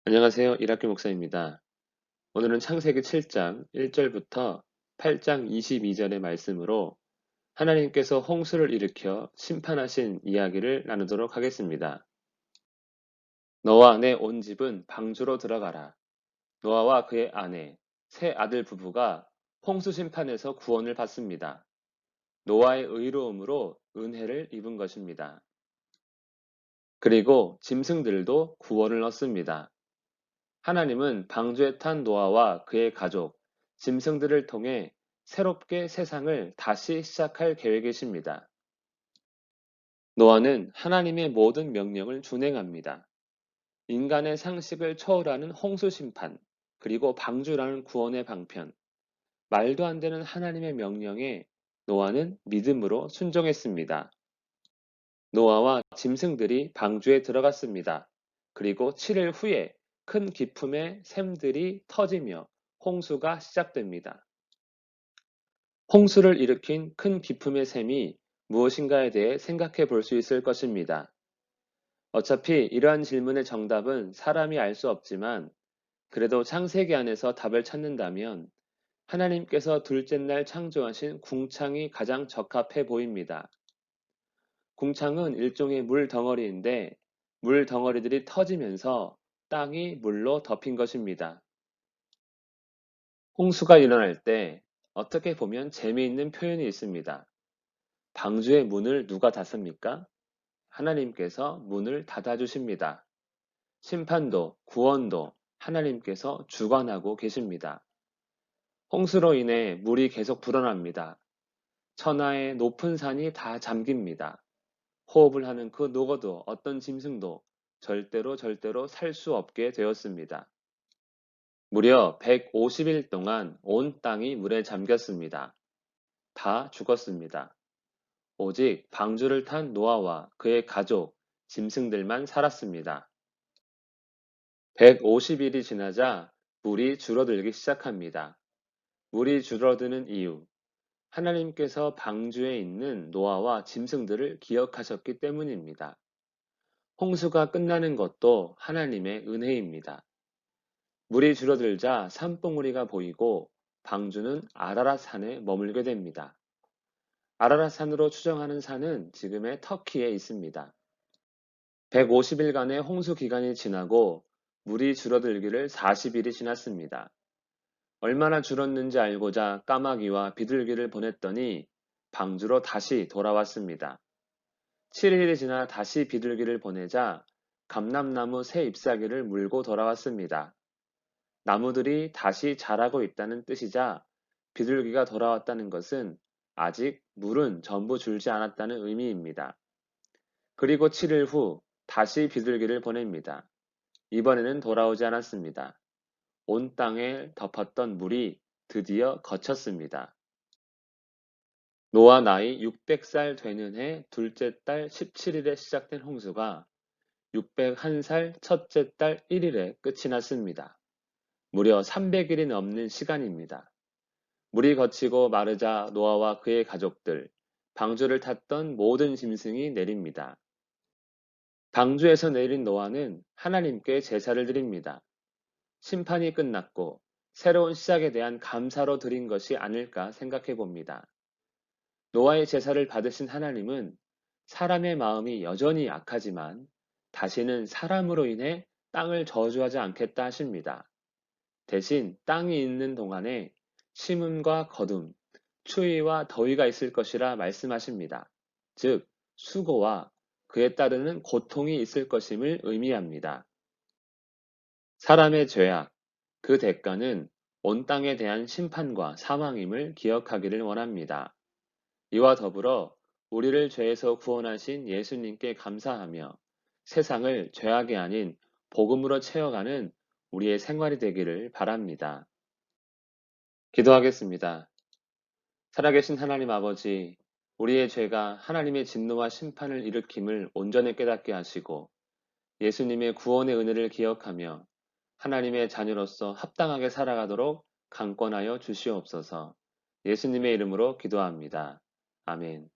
안녕하세요. 이학규 목사입니다. 오늘은 창세기 7장 1절부터 8장 22절의 말씀으로 하나님께서 홍수를 일으켜 심판하신 이야기를 나누도록 하겠습니다. 너와 내 온 집은 방주로 들어가라. 노아와 그의 아내, 세 아들 부부가 홍수 심판에서 구원을 받습니다. 노아의 의로움으로 은혜를 입은 것입니다. 그리고 짐승들도 구원을 얻습니다. 하나님은 방주에 탄 노아와 그의 가족, 짐승들을 통해 새롭게 세상을 다시 시작할 계획이십니다. 노아는 하나님의 모든 명령을 준행합니다. 인간의 상식을 초월하는 홍수 심판, 그리고 방주라는 구원의 방편, 말도 안 되는 하나님의 명령에 노아는 믿음으로 순종했습니다. 노아와 짐승들이 방주에 들어갔습니다. 그리고 7일 후에 큰 기품의 샘들이 터지며 홍수가 시작됩니다. 홍수를 일으킨 큰 기품의 샘이 무엇인가에 대해 생각해 볼 수 있을 것입니다. 어차피 이러한 질문의 정답은 사람이 알 수 없지만 그래도 창세기 안에서 답을 찾는다면 하나님께서 둘째 날 창조하신 궁창이 가장 적합해 보입니다. 궁창은 일종의 물 덩어리인데 물 덩어리들이 터지면서 땅이 물로 덮인 것입니다. 홍수가 일어날 때 어떻게 보면 재미있는 표현이 있습니다. 방주의 문을 누가 닫습니까? 하나님께서 문을 닫아주십니다. 심판도 구원도 하나님께서 주관하고 계십니다. 홍수로 인해 물이 계속 불어납니다. 천하의 높은 산이 다 잠깁니다. 호흡을 하는 그 녹어도 어떤 짐승도 절대로 살 수 없게 되었습니다. 무려 150일 동안 온 땅이 물에 잠겼습니다. 다 죽었습니다. 오직 방주를 탄 노아와 그의 가족, 짐승들만 살았습니다. 150일이 지나자 물이 줄어들기 시작합니다. 물이 줄어드는 이유, 하나님께서 방주에 있는 노아와 짐승들을 기억하셨기 때문입니다. 홍수가 끝나는 것도 하나님의 은혜입니다. 물이 줄어들자 산봉우리가 보이고 방주는 아라랏 산에 머물게 됩니다. 아라랏 산으로 추정하는 산은 지금의 터키에 있습니다. 150일간의 홍수 기간이 지나고 물이 줄어들기를 40일이 지났습니다. 얼마나 줄었는지 알고자 까마귀와 비둘기를 보냈더니 방주로 다시 돌아왔습니다. 7일이 지나 다시 비둘기를 보내자 감람나무 새 잎사귀를 물고 돌아왔습니다. 나무들이 다시 자라고 있다는 뜻이자 비둘기가 돌아왔다는 것은 아직 물은 전부 줄지 않았다는 의미입니다. 그리고 7일 후 다시 비둘기를 보냅니다. 이번에는 돌아오지 않았습니다. 온 땅에 덮었던 물이 드디어 거쳤습니다. 노아 나이 600살 되는 해 둘째 달 17일에 시작된 홍수가 601살 첫째 달 1일에 끝이 났습니다. 무려 300일이 넘는 시간입니다. 물이 거치고 마르자 노아와 그의 가족들, 방주를 탔던 모든 짐승이 내립니다. 방주에서 내린 노아는 하나님께 제사를 드립니다. 심판이 끝났고 새로운 시작에 대한 감사로 드린 것이 아닐까 생각해 봅니다. 노아의 제사를 받으신 하나님은 사람의 마음이 여전히 악하지만 다시는 사람으로 인해 땅을 저주하지 않겠다 하십니다. 대신 땅이 있는 동안에 심음과 거둠, 추위와 더위가 있을 것이라 말씀하십니다. 즉, 수고와 그에 따르는 고통이 있을 것임을 의미합니다. 사람의 죄악, 그 대가는 온 땅에 대한 심판과 사망임을 기억하기를 원합니다. 이와 더불어 우리를 죄에서 구원하신 예수님께 감사하며 세상을 죄악이 아닌 복음으로 채워가는 우리의 생활이 되기를 바랍니다. 기도하겠습니다. 살아계신 하나님 아버지, 우리의 죄가 하나님의 진노와 심판을 일으킴을 온전히 깨닫게 하시고 예수님의 구원의 은혜를 기억하며 하나님의 자녀로서 합당하게 살아가도록 강권하여 주시옵소서. 예수님의 이름으로 기도합니다. 아멘.